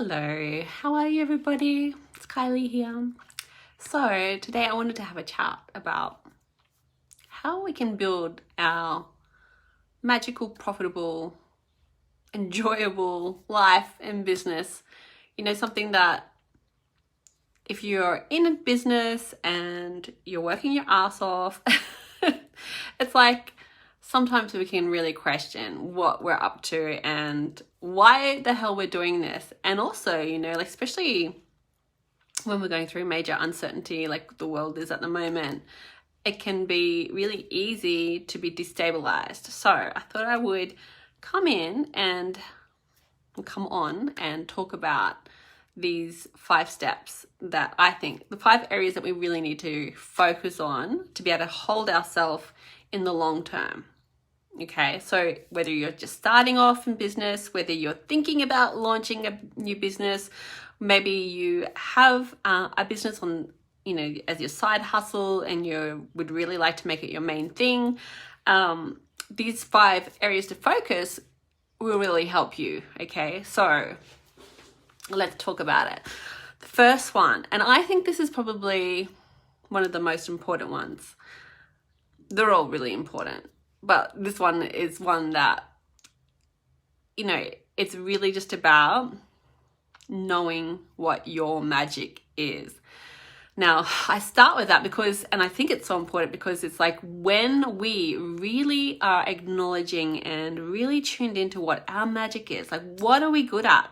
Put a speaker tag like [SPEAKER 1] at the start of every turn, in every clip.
[SPEAKER 1] Hello, how are you everybody? It's Kylie here. So today I wanted to have a chat about how we can build our magical, profitable, enjoyable life and business. You know, something that if you're in a business and you're working your ass off, it's like sometimes we can really question what we're up to and why the hell we're doing this. And also, you know, like especially when we're going through major uncertainty like the world is at the moment, it can be really easy to be destabilized. So I thought I would come on and talk about these 5 steps that I think, the 5 areas that we really need to focus on to be able to hold ourselves in the long term. Okay, so whether you're just starting off in business, whether you're thinking about launching a new business, maybe you have a business on, you know, as your side hustle and you would really like to make it your main thing, these 5 areas to focus will really help you. Okay, so let's talk about it. The first one, and I think this is probably one of the most important ones. They're all really important, but this one is one that, you know, it's really just about knowing what your magic is. Now, I start with that because, and I think it's so important because it's like when we really are acknowledging and really tuned into what our magic is, like what are we good at?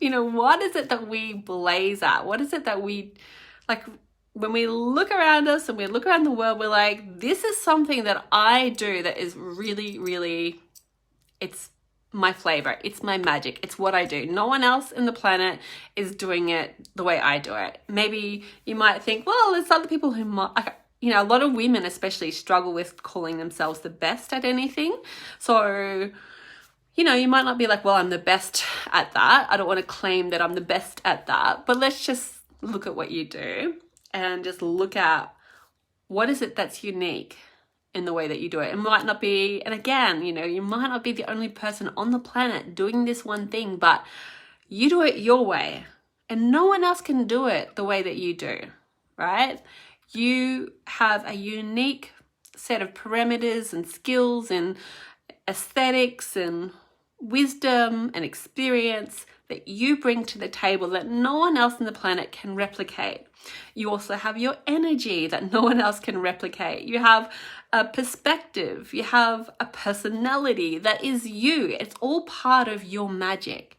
[SPEAKER 1] You know, what is it that we blaze at? What is it that we, like when we look around us and we look around the world, we're like, this is something that I do that is really, really, it's my flavor, it's my magic, it's what I do. No one else in the planet is doing it the way I do it. Maybe you might think, well, there's other people who might, you know, a lot of women especially struggle with calling themselves the best at anything. So, you know, you might not be like, well, I'm the best at that. I don't want to claim that I'm the best at that, but let's just look at what you do and just look at what is it that's unique in the way that you do it. It might not be, and again, you know, you might not be the only person on the planet doing this one thing, but you do it your way and no one else can do it the way that you do, right? You have a unique set of parameters and skills and aesthetics and wisdom and experience that you bring to the table that no one else on the planet can replicate. You also have your energy that no one else can replicate. You have a perspective, you have a personality that is you. It's all part of your magic.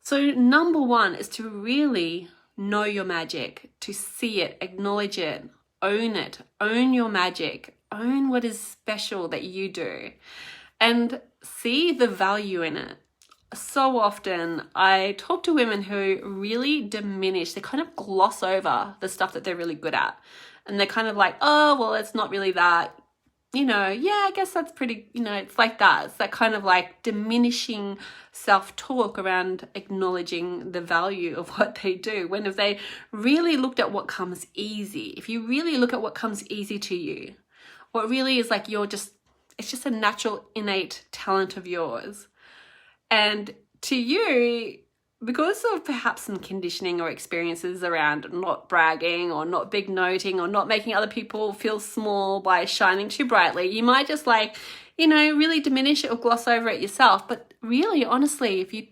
[SPEAKER 1] So number 1 is to really know your magic, to see it, acknowledge it, own your magic, own what is special that you do, and see the value in it. So often I talk to women who really diminish, they kind of gloss over the stuff that they're really good at. And they're kind of like, oh, well, it's not really that, you know, yeah, I guess that's pretty, you know, it's like that. It's that kind of like diminishing self-talk around acknowledging the value of what they do. When if they really looked at what comes easy, if you really look at what comes easy to you, what really is like it's just a natural innate talent of yours. And to you, because of perhaps some conditioning or experiences around not bragging or not big noting or not making other people feel small by shining too brightly, you might just like, you know, really diminish it or gloss over it yourself. But really, honestly, if you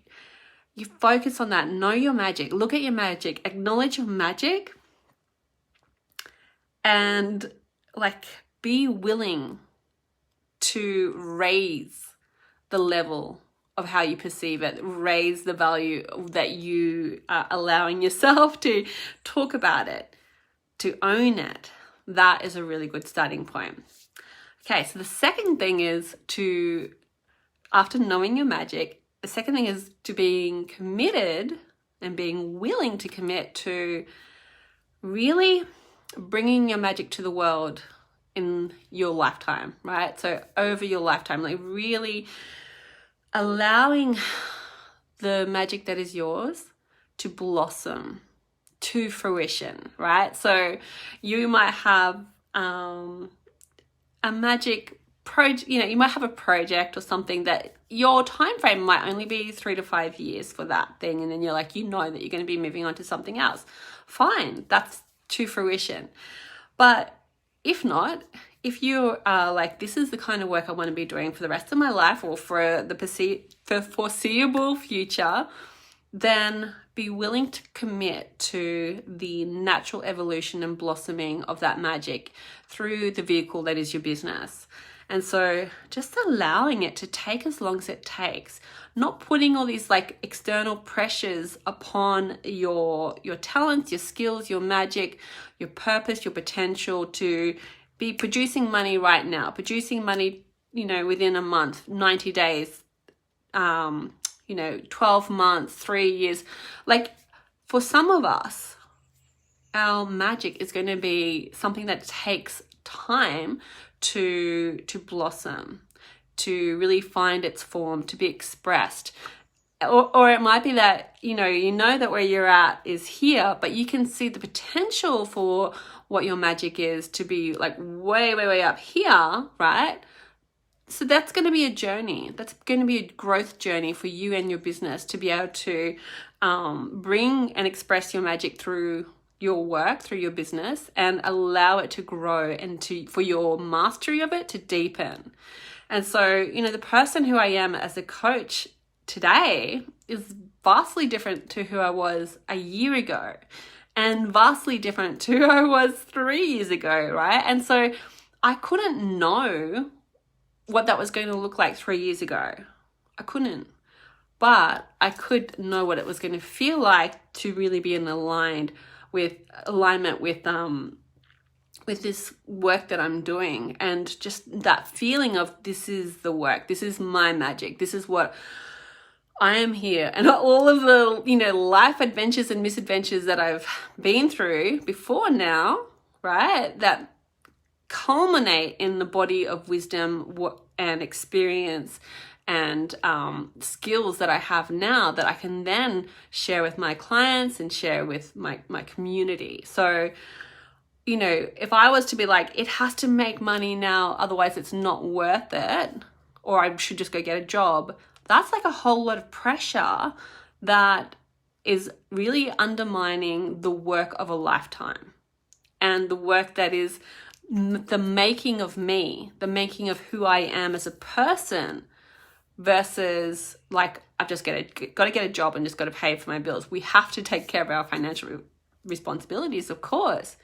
[SPEAKER 1] focus on that, know your magic, look at your magic, acknowledge your magic, and like be willing to raise the level of how you perceive it, raise the value that you are allowing yourself to talk about it, to own it. That is a really good starting point. Okay, so the second thing is after knowing your magic, the second thing is to being committed and being willing to commit to really bringing your magic to the world in your lifetime, right? So over your lifetime, like really allowing the magic that is yours to blossom to fruition, right? So you might have a magic you might have a project or something that your time frame might only be 3 to 5 years for that thing, and then you're like, that you're going to be moving on to something else. Fine, that's to fruition. But if not, if you are like, this is the kind of work I want to be doing for the rest of my life or for the foreseeable future, then be willing to commit to the natural evolution and blossoming of that magic through the vehicle that is your business. And so just allowing it to take as long as it takes, not putting all these like external pressures upon your talents, your skills, your magic, your purpose, your potential to be producing money right now, producing money, within a month, 90 days, 12 months, 3 years. Like for some of us, our magic is going to be something that takes time to blossom, to really find its form, to be expressed. Or it might be that, you know that where you're at is here, but you can see the potential for what your magic is to be like way, way, way up here, right? So that's going to be a journey. That's going to be a growth journey for you and your business to be able to bring and express your magic through your work, through your business, and allow it to grow and for your mastery of it to deepen. And so, the person who I am as a coach today is vastly different to who I was a year ago, and vastly different to who I was 3 years ago, right? And so I couldn't know what that was going to look like 3 years ago. I couldn't. But I could know what it was going to feel like to really be in alignment with this work that I'm doing, and just that feeling of this is the work, this is my magic, this is what I am here. And all of the, life adventures and misadventures that I've been through before now, right, that culminate in the body of wisdom and experience and skills that I have now that I can then share with my clients and share with my community. So, if I was to be like, it has to make money now, otherwise it's not worth it, or I should just go get a job, that's like a whole lot of pressure that is really undermining the work of a lifetime and the work that is the making of me, the making of who I am as a person, versus like, I've just got to get a job and just got to pay for my bills. We have to take care of our financial responsibilities, of course,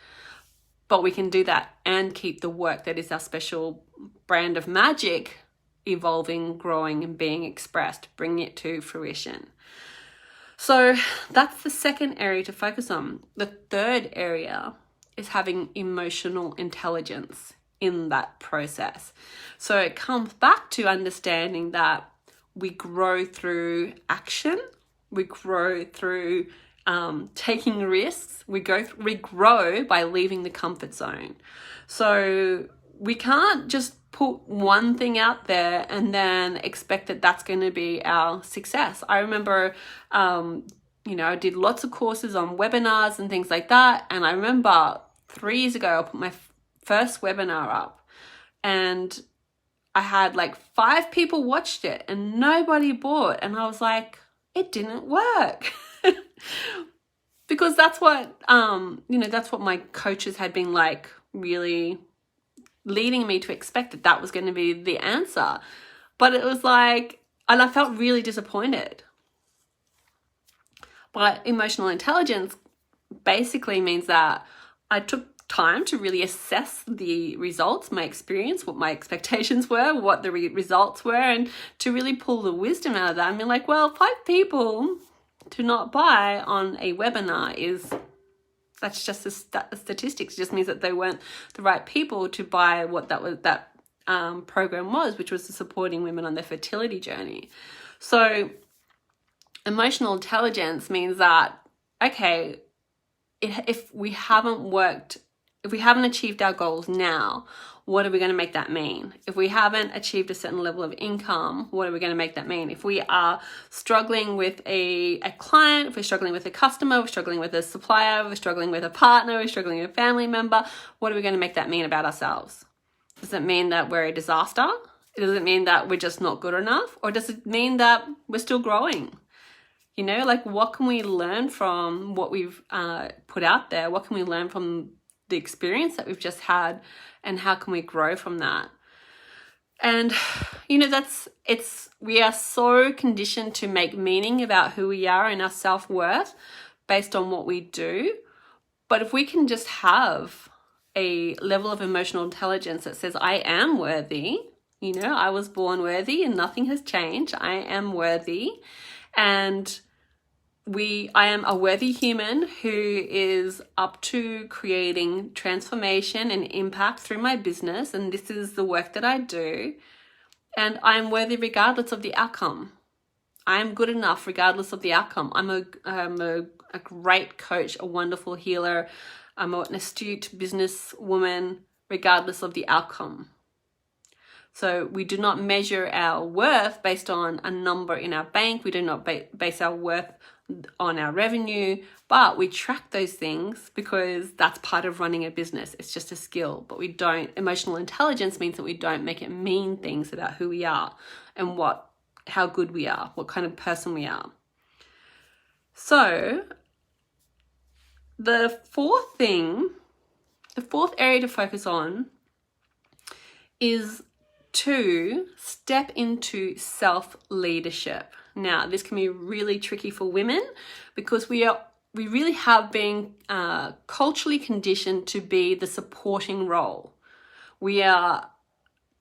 [SPEAKER 1] but we can do that and keep the work that is our special brand of magic evolving, growing, and being expressed, bringing it to fruition. So that's the second area to focus on. The third area is having emotional intelligence in that process. So it comes back to understanding that we grow through action, we grow through taking risks, we grow by leaving the comfort zone. So we can't just put one thing out there and then expect that that's going to be our success. I remember, I did lots of courses on webinars and things like that. And I remember 3 years ago, I put my first webinar up and I had like 5 people watched it and nobody bought. And I was like, it didn't work. Because that's what, that's what my coaches had been like really leading me to expect that was going to be the answer. But it was like, and I felt really disappointed. But emotional intelligence basically means that I took time to really assess the results, my experience, what my expectations were, what the results were, and to really pull the wisdom out of that. I mean, like, well, 5 people to not buy on a webinar that's just a statistics. It just means that they weren't the right people to buy what that program was, which was supporting women on their fertility journey. So emotional intelligence means that, okay, if we haven't achieved our goals now, what are we going to make that mean? If we haven't achieved a certain level of income, what are we going to make that mean? If we are struggling with a client, if we're struggling with a customer, we're struggling with a supplier, we're struggling with a partner, we're struggling with a family member, what are we going to make that mean about ourselves? Does it mean that we're a disaster? Does it mean that we're just not good enough? Or does it mean that we're still growing? You know, like what can we learn from what we've put out there? What can we learn from the experience that we've just had? And how can we grow from that? And, you know, we are so conditioned to make meaning about who we are and our self-worth based on what we do. But if we can just have a level of emotional intelligence that says, I am worthy, you know, I was born worthy and nothing has changed. I am worthy. And I am a worthy human who is up to creating transformation and impact through my business. And this is the work that I do. And I'm worthy regardless of the outcome. I am good enough regardless of the outcome. I'm a great coach, a wonderful healer. I'm an astute businesswoman regardless of the outcome. So we do not measure our worth based on a number in our bank. We do not base our worth on our revenue, but we track those things because that's part of running a business. It's just a skill, but we don't. Emotional intelligence means that we don't make it mean things about who we are and how good we are, what kind of person we are. So the fourth area to focus on is to step into self-leadership. Now, this can be really tricky for women because we really have been culturally conditioned to be the supporting role. We are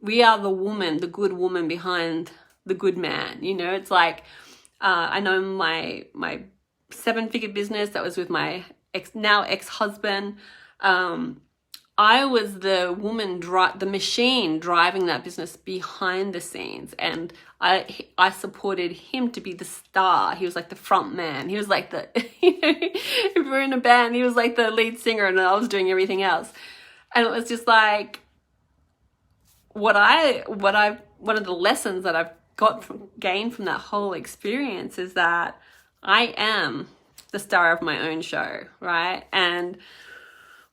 [SPEAKER 1] the woman, the good woman behind the good man. You know, it's like I know my 7-figure business that was with my ex-husband. I was the woman, the machine driving that business behind the scenes, and I supported him to be the star. He was like the front man. He was like if we were in a band, he was like the lead singer, and I was doing everything else. And it was just like one of the lessons that I've gained from that whole experience is that I am the star of my own show, right? And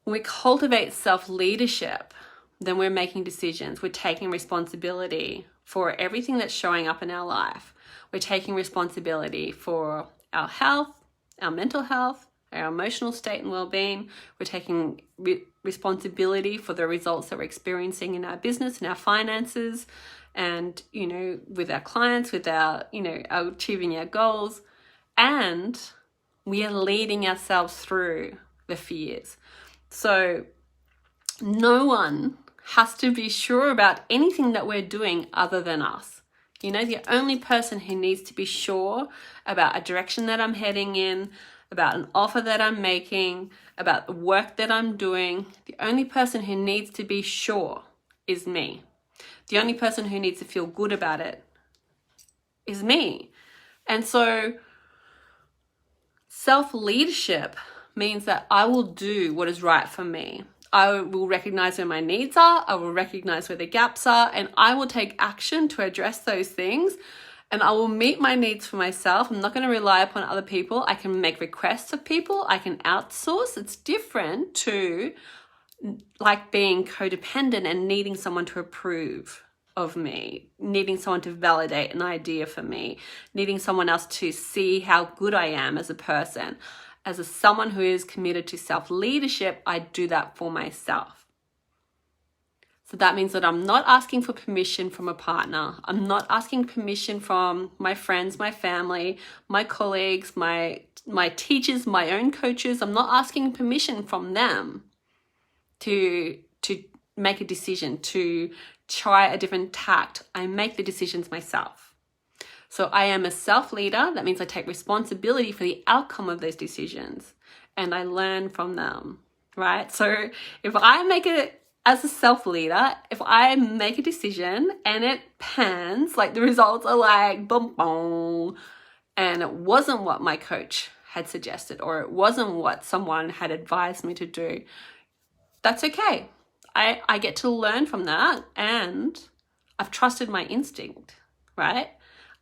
[SPEAKER 1] when we cultivate self-leadership, then we're making decisions. We're taking responsibility for everything that's showing up in our life. We're taking responsibility for our health, our mental health, our emotional state and well-being. We're taking responsibility for the results that we're experiencing in our business and our finances and, you know, with our clients, with our achieving our goals. And we are leading ourselves through the fears. So no one has to be sure about anything that we're doing other than us. You know, the only person who needs to be sure about a direction that I'm heading in, about an offer that I'm making, about the work that I'm doing, the only person who needs to be sure is me. The only person who needs to feel good about it is me. And so self-leadership means that I will do what is right for me. I will recognize where my needs are. I will recognize where the gaps are, and I will take action to address those things. And I will meet my needs for myself. I'm not going to rely upon other people. I can make requests of people. I can outsource. It's different to like being codependent and needing someone to approve of me, needing someone to validate an idea for me, needing someone else to see how good I am as a person. As someone who is committed to self-leadership, I do that for myself. So that means that I'm not asking for permission from a partner. I'm not asking permission from my friends, my family, my colleagues, my teachers, my own coaches. I'm not asking permission from them to make a decision, to try a different tact. I make the decisions myself. So I am a self-leader. That means I take responsibility for the outcome of those decisions and I learn from them, right? So if I make it as a self-leader, if I make a decision and it pans, like the results are like boom, boom, and it wasn't what my coach had suggested or it wasn't what someone had advised me to do, that's okay. I get to learn from that and I've trusted my instinct, right?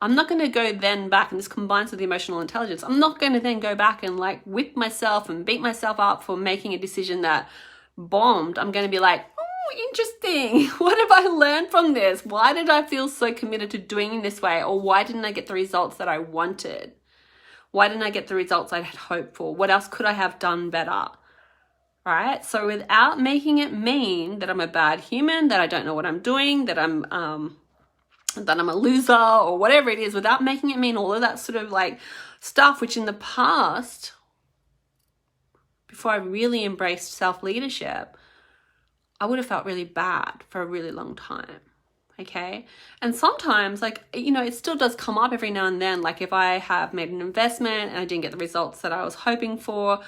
[SPEAKER 1] I'm not going to go then back, and this combines with the emotional intelligence, I'm not going to then go back and like whip myself and beat myself up for making a decision that bombed. I'm going to be like, interesting. What have I learned from this? Why did I feel so committed to doing this way? Or why didn't I get the results that I wanted? Why didn't I get the results I had hoped for? What else could I have done better? Right? So without making it mean that I'm a bad human, that I don't know what I'm doing, that I'm a loser or whatever it is, without making it mean all of that sort of like stuff, which in the past, before I really embraced self-leadership, I would have felt really bad for a really long time. Okay. And sometimes, like, it still does come up every now and then. Like if I have made an investment and I didn't get the results that I was hoping for,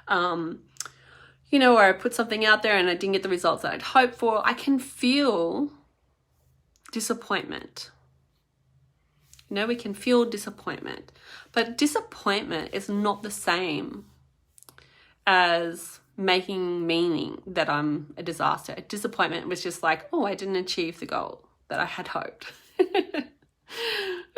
[SPEAKER 1] or I put something out there and I didn't get the results that I'd hoped for, I can feel disappointment. We can feel disappointment. But disappointment is not the same as making meaning that I'm a disaster. Disappointment was just like, oh, I didn't achieve the goal that I had hoped.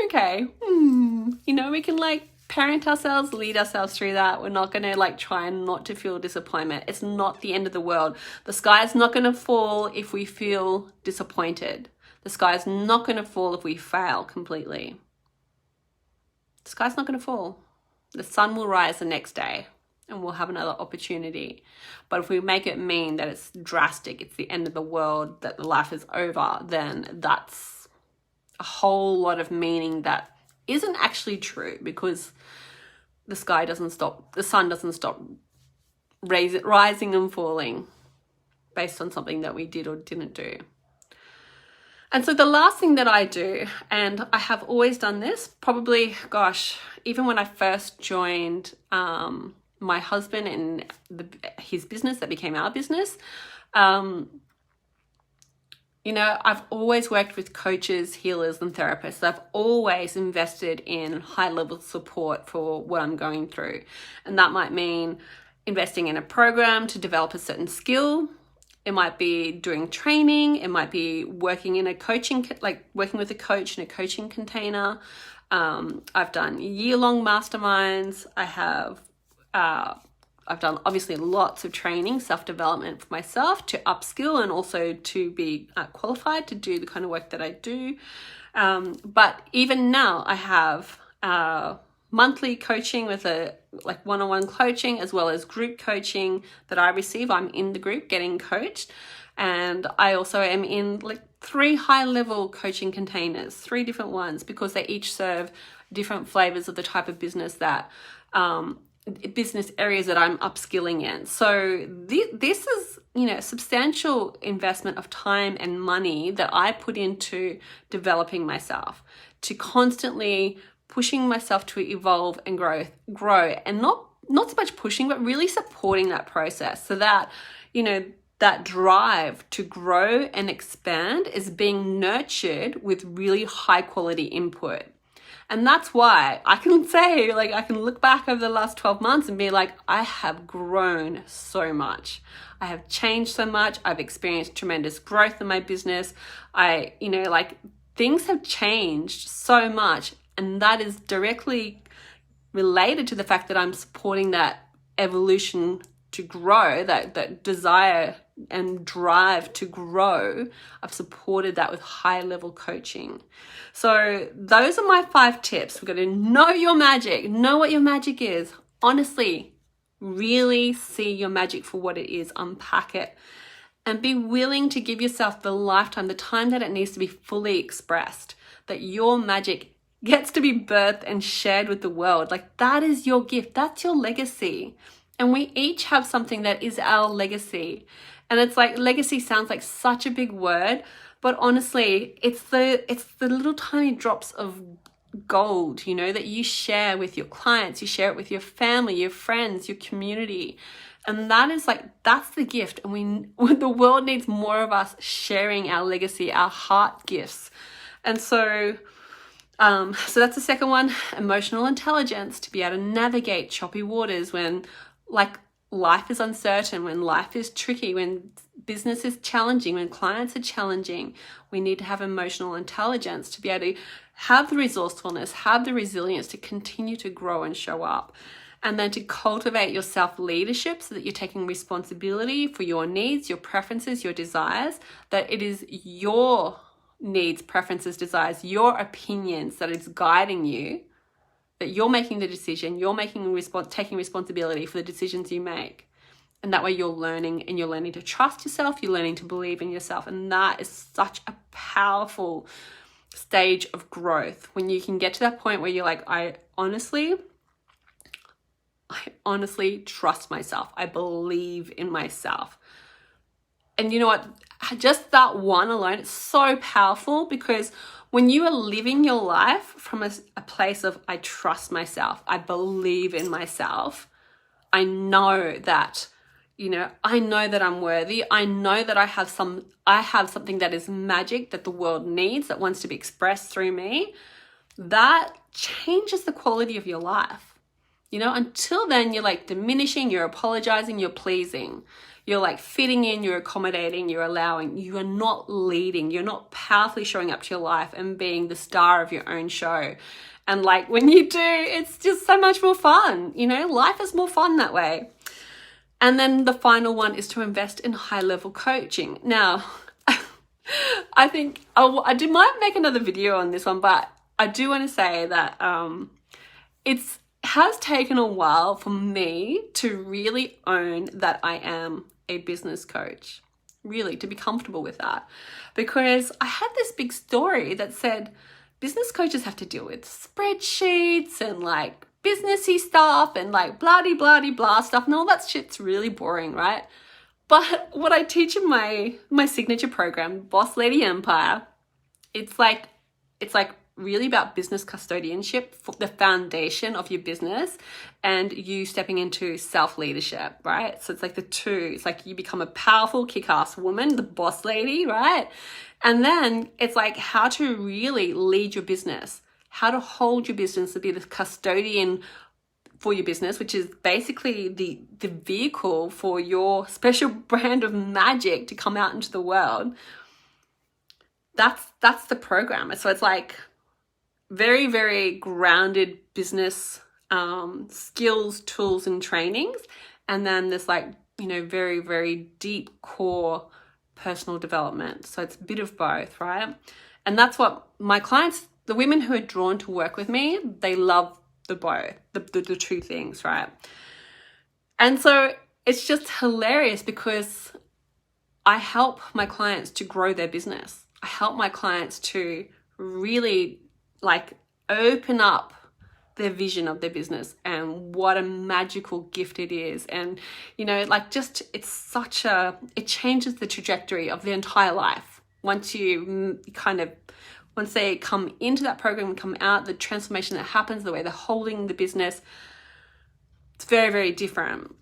[SPEAKER 1] Okay. We can like parent ourselves, lead ourselves through that. We're not going to like try and not to feel disappointment. It's not the end of the world. The sky is not going to fall if we feel disappointed. The sky is not going to fall if we fail completely. The sky's not going to fall. The sun will rise the next day and we'll have another opportunity. But if we make it mean that it's drastic, it's the end of the world, that life is over, then that's a whole lot of meaning that isn't actually true, because the sun doesn't stop rising and falling based on something that we did or didn't do. And so the last thing that I do, and I have always done this, probably, even when I first joined my husband and his business that became our business, I've always worked with coaches, healers, and therapists. I've always invested in high-level support for what I'm going through. And that might mean investing in a program to develop a certain skill. It might be doing training. It might be working in working with a coach in a coaching container. I've done year-long masterminds. I've done obviously lots of training, self-development for myself to upskill and also to be qualified to do the kind of work that I do. But even now I have monthly coaching with one-on-one coaching, as well as group coaching that I receive. I'm in the group getting coached. And I also am in 3 high-level coaching containers, 3 different ones, because they each serve different flavors of the type of business business areas that I'm upskilling in. So this is, substantial investment of time and money that I put into developing myself, to constantly pushing myself to evolve and grow, and not so much pushing, but really supporting that process, so that, that drive to grow and expand is being nurtured with really high quality input. And that's why I can say, I can look back over the last 12 months and be like, I have grown so much. I have changed so much. I've experienced tremendous growth in my business. Things have changed so much. And that is directly related to the fact that I'm supporting that evolution to grow, that desire and drive to grow. I've supported that with high level coaching. So those are my 5 tips. We've got to know your magic, know what your magic is. Honestly, really see your magic for what it is, unpack it, and be willing to give yourself the lifetime, the time that it needs to be fully expressed, that your magic gets to be birthed and shared with the world. That is your gift. That's your legacy. And we each have something that is our legacy. And it's legacy sounds like such a big word, but honestly, it's the little tiny drops of gold, that you share with your clients, you share it with your family, your friends, your community. And that is that's the gift. And the world needs more of us sharing our legacy, our heart gifts. And so that's the second one, emotional intelligence, to be able to navigate choppy waters when life is uncertain, when life is tricky, when business is challenging, when clients are challenging. We need to have emotional intelligence to be able to have the resourcefulness, have the resilience to continue to grow and show up. And then to cultivate your self-leadership so that you're taking responsibility for your needs, your preferences, your desires, that it is your needs, preferences, desires, your opinions that is guiding you, that you're making the decision, you're taking responsibility for the decisions you make. And that way you're learning, and you're learning to trust yourself, you're learning to believe in yourself. And that is such a powerful stage of growth when you can get to that point where you're like, I honestly trust myself. I believe in myself. And you know what? Just that one alone, it's so powerful, because when you are living your life from a place of, I trust myself, I believe in myself, I know that, I know that I'm worthy. I know that I have something that is magic that the world needs, that wants to be expressed through me. That changes the quality of your life. Until then, you're like diminishing, you're apologizing, you're pleasing. You're like fitting in, you're accommodating, you're allowing. You are not leading. You're not powerfully showing up to your life and being the star of your own show. And like when you do, it's just so much more fun. Life is more fun that way. And then the final one is to invest in high-level coaching. Now, I think I might make another video on this one, but I do want to say that it has taken a while for me to really own that I am a business coach, really, to be comfortable with that. Because I had this big story that said business coaches have to deal with spreadsheets and like businessy stuff and like blah stuff, and all that shit's really boring, right? But what I teach in my signature program, Boss Lady Empire, it's like really about business custodianship, for the foundation of your business, and you stepping into self-leadership, right? So it's like the two. It's like you become a powerful, kick-ass woman, the boss lady, right? And then it's like how to really lead your business, how to hold your business, to be the custodian for your business, which is basically the vehicle for your special brand of magic to come out into the world. That's the program. So it's like very, very grounded business skills, tools, and trainings. And then there's like, very, very deep core personal development. So it's a bit of both, right? And that's what my clients, the women who are drawn to work with me, they love the both, the two things, right? And so it's just hilarious because I help my clients to grow their business. I help my clients to really like open up their vision of their business and what a magical gift it is. And, it changes the trajectory of their entire life. Once they come into that program and come out, the transformation that happens, the way they're holding the business, it's very, very different.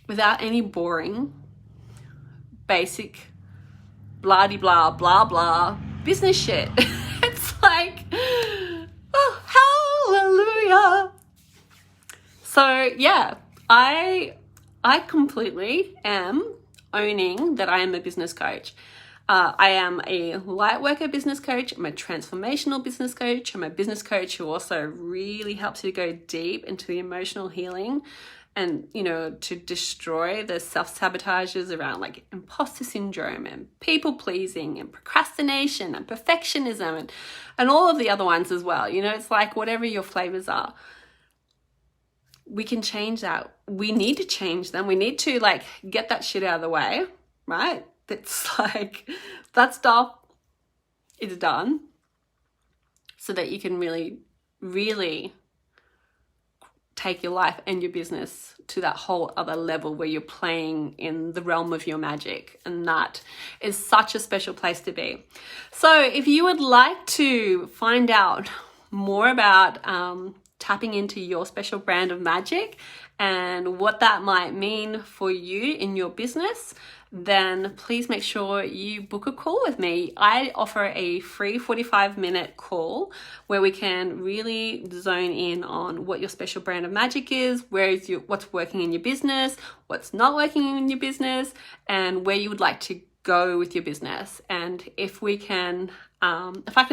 [SPEAKER 1] Without any boring, basic, blah-de-blah, blah-blah business shit. It's like, oh, hallelujah. So yeah, I completely am owning that I am a business coach. I am a light worker business coach. I'm a transformational business coach. I'm a business coach who also really helps you to go deep into the emotional healing and, to destroy the self-sabotages around like imposter syndrome and people pleasing and procrastination and perfectionism and all of the other ones as well. It's like whatever your flavors are, we can change that. We need to change them. We need to like get that shit out of the way, right? It's like that stuff is done so that you can really, really take your life and your business to that whole other level where you're playing in the realm of your magic. And that is such a special place to be. So if you would like to find out more about tapping into your special brand of magic and what that might mean for you in your business, then please make sure you book a call with me. I offer a free 45-minute call where we can really zone in on what your special brand of magic is, what's working in your business, what's not working in your business, and where you would like to go with your business. And if I can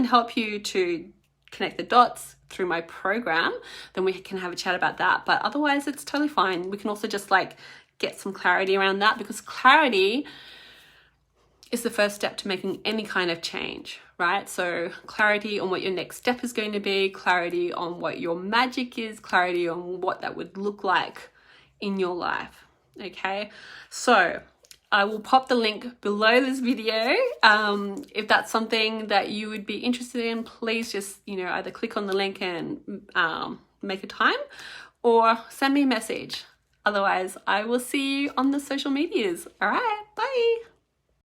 [SPEAKER 1] help you to connect the dots through my program, then we can have a chat about that. But otherwise, it's totally fine. We can also just like get some clarity around that, because clarity is the first step to making any kind of change, right? So clarity on what your next step is going to be, clarity on what your magic is, clarity on what that would look like in your life. Okay, so I will pop the link below this video. If that's something that you would be interested in, please just, either click on the link and make a time, or send me a message. Otherwise, I will see you on the social medias. All right, bye.